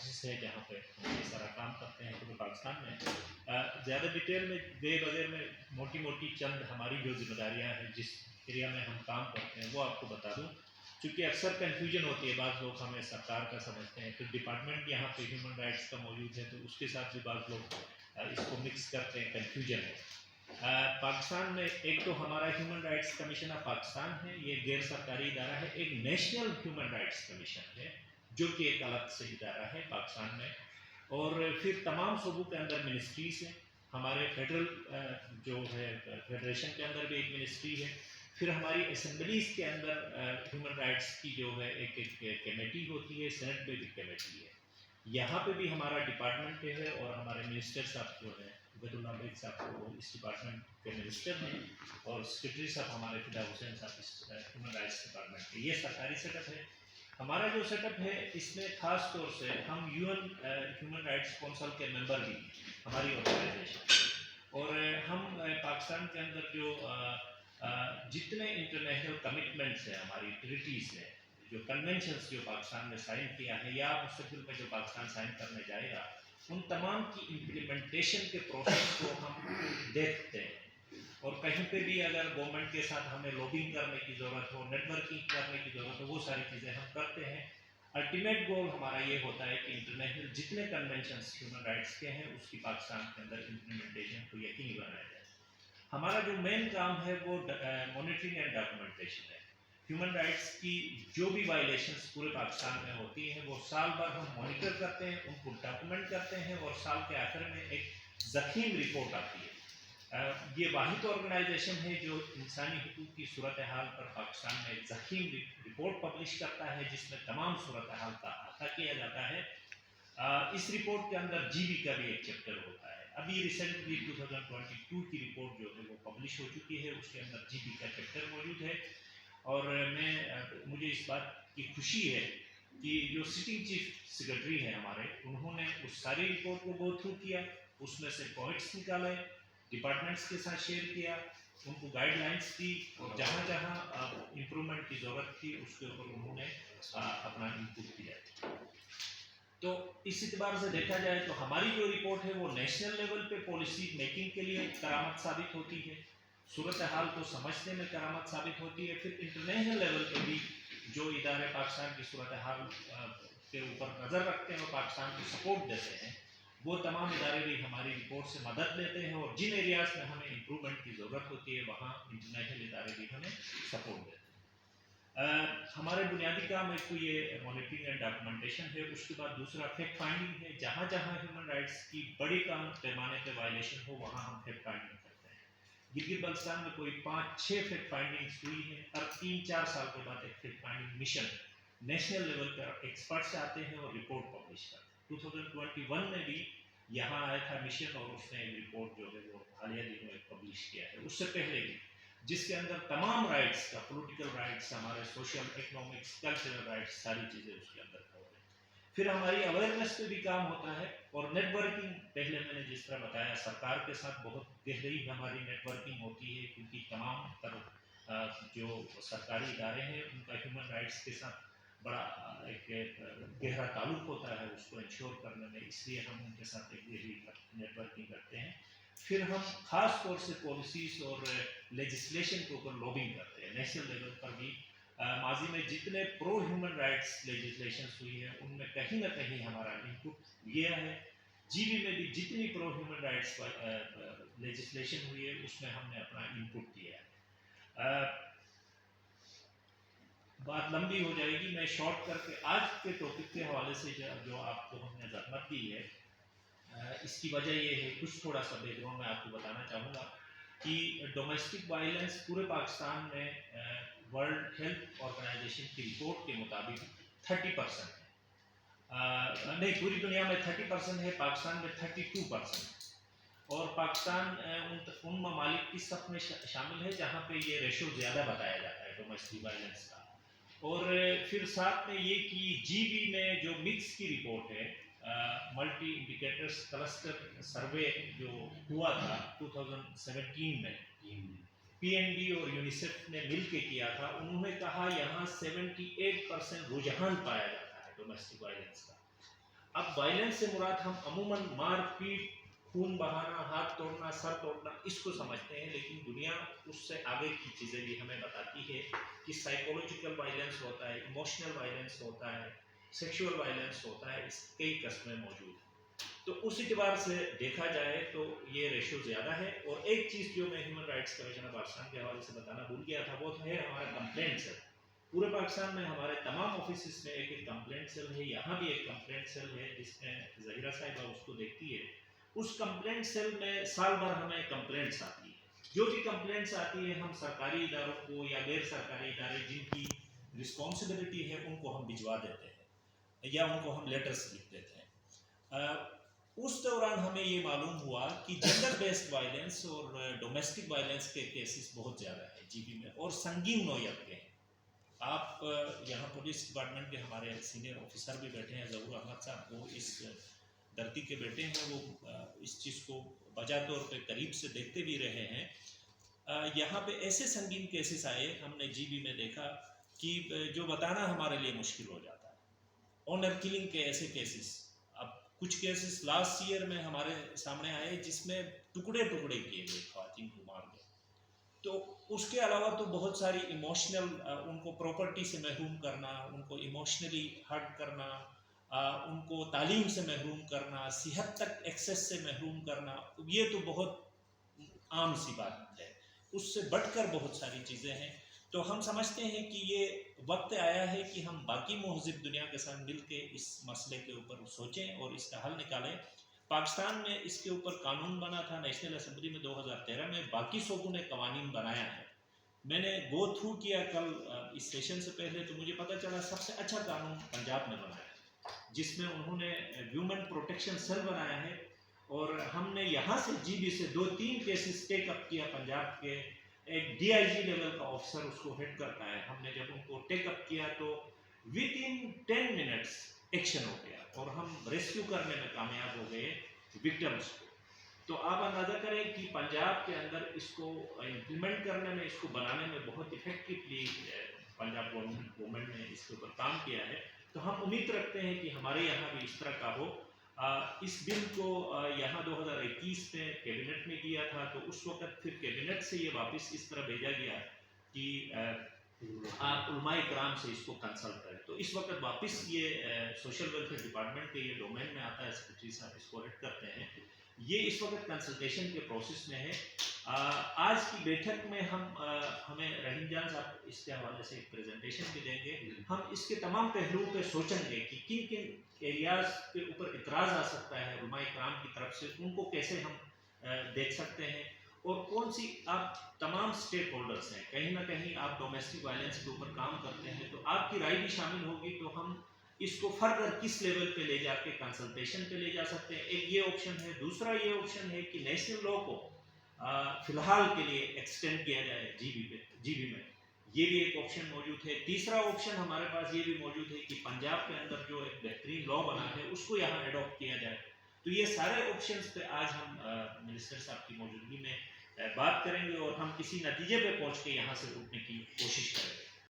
Office ہے جہاں پہ ہم یہ سارا کام کرتے ہیں پورے پاکستان میں. زیادہ ڈیٹیل میں گئے بغیر میں موٹی موٹی چند ہماری جو ذمہ داریاں ہیں جس ایریا میں ہم کام کرتے ہیں وہ آپ کو بتا دوں. چونکہ اکثر کنفیوژن ہوتی ہے، بعض لوگ ہمیں سرکار کا سمجھتے ہیں، پھر ڈپارٹمنٹ یہاں پہ ہیومن رائٹس کا موجود ہے تو اس کے ساتھ بھی بعض لوگ اس کو مکس کرتے ہیں، کنفیوژن ہے. پاکستان میں ایک تو ہمارا human rights commission of Pakistan ہے، یہ غیر سرکاری ادارہ ہے. ایک نیشنل ہیومن رائٹس کمیشن ہے جو کہ ایک الگ سے ادارہ ہے پاکستان میں. اور پھر تمام صوبوں کے اندر منسٹریز ہیں. ہمارے فیڈرل جو ہے فیڈریشن کے اندر بھی ایک منسٹری ہے. پھر ہماری اسمبلیز کے اندر ہیومن رائٹس کی جو ہے ایک کمیٹی ہوتی ہے، سینٹ میں بھی کمیٹی ہے. یہاں پہ بھی ہمارا ڈپارٹمنٹ ہے اور ہمارے منسٹر صاحب جو ہے عبید اللہ بیگ صاحب وہ اس ڈپارٹمنٹ کے منسٹر ہیں، اور سیکرٹری صاحب ہمارے فدا حسین صاحب اس ہیومن رائٹس ڈپارٹمنٹ کے. یہ سرکاری سیٹ اپ ہے. ہمارا جو سیٹ اپ ہے اس میں خاص طور سے ہم UN ہیومن رائٹس کونسل کے ممبر بھی ہماری آرگنائزیشن. اور ہم پاکستان کے اندر جو جتنے انٹرنیشنل کمٹمنٹس ہیں، ہماری ٹریٹیز ہیں، جو کنونشنس جو پاکستان نے سائن کیا ہے یا مستقبل میں جو پاکستان سائن کرنے جائے گا، ان تمام کی امپلیمنٹیشن کے پروسیس کو ہم دیکھتے ہیں. اور کہیں پہ بھی اگر گورنمنٹ کے ساتھ ہمیں لوبنگ کرنے کی ضرورت ہو، نیٹ ورکنگ کرنے کی ضرورت ہو، وہ ساری چیزیں ہم کرتے ہیں. الٹیمیٹ گول ہمارا یہ ہوتا ہے کہ انٹرنیشنل جتنے کنونشنس ہیومن رائٹس کے ہیں اس کی پاکستان کے اندر امپلیمنٹیشن کو یقینی بنایا جائے. ہمارا جو مین کام ہے وہ مانیٹرنگ اینڈ ڈاکومنٹیشن ہے. ہیومن رائٹس کی جو بھی وائلیشنس پورے پاکستان میں ہوتی ہیں وہ سال بھر ہم مانیٹر کرتے ہیں، ان کو ڈاکومنٹ کرتے ہیں، اور سال کے آخر میں ایک ضخیم رپورٹ آتی ہے. یہ واحد آرگنائزیشن ہے جو انسانی حقوق کی صورتحال پر پاکستان میں ایک ضخیم رپورٹ پبلش کرتا ہے جس میں تمام صورتحال کا احاطہ کیا جاتا ہے. اس رپورٹ کے اندر GB کا بھی ایک چیپٹر ہوتا ہے. ابھی ریسنٹلی 2022 کی رپورٹ جو ہے وہ پبلش ہو چکی ہے، اس کے اندر GB کا چیپٹر موجود ہے. اور مجھے اس بات کی خوشی ہے کہ جو سٹنگ چیف سیکرٹری ہیں ہمارے، انہوں نے اس ساری رپورٹ کو گو تھرو کیا، اس میں سے پوائنٹس نکالے، ڈپارٹمنٹس کے ساتھ شیئر کیا، ان کو گائیڈ لائنس دی، اور جہاں جہاں امپرومنٹ کی ضرورت تھی اس کے اوپر انہوں نے اپنا انپٹ دیا. تو اس اعتبار سے دیکھا جائے تو ہماری جو رپورٹ ہے وہ نیشنل لیول پہ پالیسی میکنگ کے لیے کرامت ثابت ہوتی ہے، صورتحال کو سمجھنے میں کرامت ثابت ہوتی ہے. پھر انٹرنیشنل لیول پہ بھی جو ادارے پاکستان کی صورتحال کے اوپر نظر رکھتے ہیں اور پاکستان کو سپورٹ دیتے ہیں، وہ تمام ادارے بھی ہماری رپورٹ سے مدد لیتے ہیں، اور جن ایریاز میں ہمیں امپرومنٹ کی ضرورت ہوتی ہے وہاں انٹرنیشنل ادارے بھی ہمیں سپورٹ دیتے ہیں. ہمارے بنیادی کام ایک تو یہ مانیٹرنگ اینڈ ڈاکومنٹیشن ہے. اس کے بعد دوسرا فیکٹ فائنڈنگ ہے. جہاں جہاں ہیومن رائٹس کی بڑی پیمانے پہ وائلیشن ہو وہاں ہم فیکٹ فائنڈنگ کرتے ہیں. گلگت بلتستان میں کوئی 5-6 فیکٹ فائنڈنگس ہوئی ہیں. ہر 3-4 سال کے بعد ایک fact finding mission national level پر ایکسپرٹس آتے ہیں اور رپورٹ پبلش کرتے ہیں. 2021 میں بھی یہاں آیا تھا مشن، اور اس نے ایک رپورٹ جو ہے وہ حالیہ دنوں میں پبلش کیا ہے. اس سے پہلے بھی جس کے اندر تمام رائٹس کا، پولیٹیکل رائٹس، ہمارے سوشل، اکنامکس، کلچرل رائٹس، ساری چیزیں اس کے اندر کور ہیں. پھر ہماری اویئرنیس پہ بھی کام ہوتا ہے، اور نیٹ ورکنگ پہلے میں نے جس طرح بتایا سرکار کے ساتھ بہت گہری ہماری نیٹ ورکنگ ہوتی ہے، کیونکہ تمام جو سرکاری ادارے ہیں ان کا ہیومن رائٹس کے ساتھ بڑا ایک گہرا تعلق ہوتا ہے اس کو انشور کرنے میں، اس لیے ہم ان کے ساتھ ایک گہری نیٹ ورکنگ کرتے ہیں. پھر ہم خاص طور سے پالیسیز اور لیجسلیشن کے اوپر لوبنگ کرتے ہیں. نیشنل لیول پر بھی ماضی میں جتنے پرو ہیومن رائٹس لیجسلیشنس ہوئی ہے ان میں کہیں نہ کہیں ہمارا انپٹ گیا ہے. GB میں بھی جتنی پرو ہیومن رائٹس لیجسلیشن ہوئی ہے اس میں ہم نے اپنا انپٹ دیا ہے. بات لمبی ہو جائے گی، میں شارٹ کر کے آج کے ٹاپک کے حوالے سے جو آپ کو ہم نے زحمت دی ہے، اس کی وجہ یہ ہے، کچھ تھوڑا سا بیک گراؤنڈ میں آپ کو بتانا چاہوں گا کہ ڈومیسٹک وائلنس پورے پاکستان میں ورلڈ ہیلتھ آرگنائزیشن کی رپورٹ کے مطابق 30% ہے. نہیں، پوری دنیا میں 30% ہے، پاکستان میں 32%. اور پاکستان ان ممالک کی صف میں شامل ہے جہاں پہ یہ ریشو زیادہ بتایا جاتا ہے ڈومیسٹک وائلنس کا. اور پھر ساتھ میں یہ کہ GB میں جو مکس کی رپورٹ ہے، ملٹی انڈیکیٹرز کلسٹر سروے جو ہوا تھا 2017 میں، PNB اور یونیسیف نے مل کے کیا تھا، انہوں نے کہا یہاں 78% رجحان پایا جاتا ہے ڈومیسٹک وائلنس کا. اب وائلنس سے مراد ہم عموماً مار پیٹ، خون بہانا، ہاتھ توڑنا، سر توڑنا اس کو سمجھتے ہیں، لیکن دنیا اس سے آگے کی چیزیں بھی ہمیں بتاتی ہے کہ سائیکولوجیکل وائلنس ہوتا ہے، ایموشنل وائلنس ہوتا ہے، سیکشول وائلنس ہوتا ہے، اس کئی قسمیں موجود ہیں۔ تو اس اعتبار سے دیکھا جائے تو یہ ریشو زیادہ ہے۔ اور ایک چیز جو میں human rights commission of Pakistan کے حوالے سے بتانا بھول گیا تھا، وہ ہے ہمارا کمپلینٹ سیل۔ پورے پاکستان میں ہمارے تمام آفیسز میں ایک کمپلینٹ سیل ہے، یہاں بھی ایک کمپلینٹ سیل ہے جس میں ظہیرہ صاحبہ اس کو دیکھتی ہے۔ اس کمپلینٹ سیل میں سال بھر ہمیں کمپلینٹس آتی ہے، جو بھی کمپلینٹس آتی ہے ہم سرکاری اداروں کو یا غیر سرکاری ادارے جن کی رسپانسبلٹی ہے ان کو ہم بھجوا دیتے ہیں یا ان کو ہم لیٹرس لکھ دیتے ہیں۔ اس دوران ہمیں یہ معلوم ہوا کہ جینڈر بیسڈ وائلنس اور ڈومیسٹک وائلنس کے کیسز بہت زیادہ ہیں جی بی میں، اور سنگین نوعیت کے ہیں۔ آپ یہاں پولیس ڈپارٹمنٹ کے ہمارے سینئر آفیسر بھی بیٹھے ہیں، ظہور احمد صاحب، وہ اس دھرتی کے بیٹے ہیں، وہ اس چیز کو بجا طور پہ قریب سے دیکھتے بھی رہے ہیں۔ یہاں پہ ایسے سنگین کیسز آئے، ہم نے جی بی میں دیکھا کہ جو بتانا ہمارے لیے مشکل ہو جاتا ہے۔ آنر کلنگ کے ایسے کیسز، اب کچھ کیسز لاسٹ ایئر میں ہمارے سامنے آئے جس میں ٹکڑے ٹکڑے کیے گئے، خواتین کو مار گئے۔ تو اس کے علاوہ تو بہت ساری ایموشنل، ان کو پراپرٹی سے محروم کرنا، ان کو ایموشنلی ہرٹ کرنا، ان کو تعلیم سے محروم کرنا، صحت تک ایکسیس سے محروم کرنا، یہ تو بہت عام سی بات ہے۔ اس سے بڑھ کر بہت ساری چیزیں ہیں۔ تو ہم سمجھتے ہیں کہ یہ وقت آیا ہے کہ ہم باقی مہذب دنیا کے ساتھ مل کے اس مسئلے کے اوپر سوچیں اور اس کا حل نکالیں۔ پاکستان میں اس کے اوپر قانون بنا تھا نیشنل اسمبلی میں 2013 میں، باقی صوبوں نے قوانین بنایا ہے۔ میں نے گو تھرو کیا کل اس سیشن سے پہلے، تو مجھے پتہ چلا سب سے اچھا قانون پنجاب میں بنایا ہے، جس میں انہوں نے ویومن پروٹیکشن سیل بنایا ہے۔ اور ہم نے یہاں سے جی بی سے 2-3 کیسز ٹیک اپ کیا پنجاب کے، ایک ڈی آئی جی لیول کا آفسر اس کو ہیڈ کرتا ہے، ہم نے جب ان کو ٹیک اپ کیا تو ود ان 10 منٹس ایکشن ہو گیا اور ہم ریسکیو کرنے میں کامیاب ہو گئے وکٹمس کو۔ تو آپ اندازہ کریں کہ پنجاب کے اندر اس کو امپلیمنٹ کرنے میں، اس کو بنانے میں بہت افیکٹولی پنجاب گورنمنٹ نے اس کے اوپر کام کیا ہے۔ تو ہم امید رکھتے ہیں کہ ہمارے یہاں بھی اس طرح کا ہو۔ اس بل کو یہاں 2021 میں کیبنٹ میں کیا تھا، تو اس وقت پھر کیبنٹ سے یہ واپس اس طرح بھیجا گیا کہ آپ علماء کرام سے اس کو کنسلٹ کریں۔ تو اس وقت واپس یہ سوشل ویلفیئر ڈپارٹمنٹ کے یہ ڈومین میں آتا ہے، سیکرٹری صاحب اس کو ہیڈ کرتے ہیں۔ یہ اس وقت کنسلٹیشن کے پروسیس میں ہے۔ آج کی بیٹھک میں ہمیں رحیم جان صاحب اس کے حوالے سے ایک پریزنٹیشن بھی دیں گے۔ ہم اس کے تمام پہلوؤں پہ سوچیں گے کہ کن کن ایریاز کے اوپر اعتراض آ سکتا ہے علماء کرام کی طرف سے، ان کو کیسے ہم دیکھ سکتے ہیں، اور کون سی آپ تمام سٹیک ہولڈرز ہیں، کہیں نہ کہیں آپ ڈومیسٹک وائلنس کے اوپر کام کرتے ہیں، تو آپ کی رائے بھی شامل ہوگی، تو ہم اس کو فردر کس لیول پہ لے جا کے کنسلٹیشن پہ لے جا سکتے ہیں۔ ایک یہ آپشن ہے۔ دوسرا یہ آپشن ہے کہ نیشنل لاء کو فی الحال کے لیے ایکسٹینڈ کیا جائے جی بی میں، یہ بھی ایک آپشن موجود ہے۔ تیسرا آپشن ہمارے پاس یہ بھی موجود ہے کہ پنجاب کے اندر جو ایک بہترین لاء بنا ہے اس کو یہاں ایڈاپٹ کیا جائے۔ تو یہ سارے آپشنز پہ آج ہم منسٹر صاحب کی موجودگی میں بات کریں گے اور ہم کسی نتیجے پہ پہنچ کے یہاں سے اٹھنے کی کوشش کریں گے۔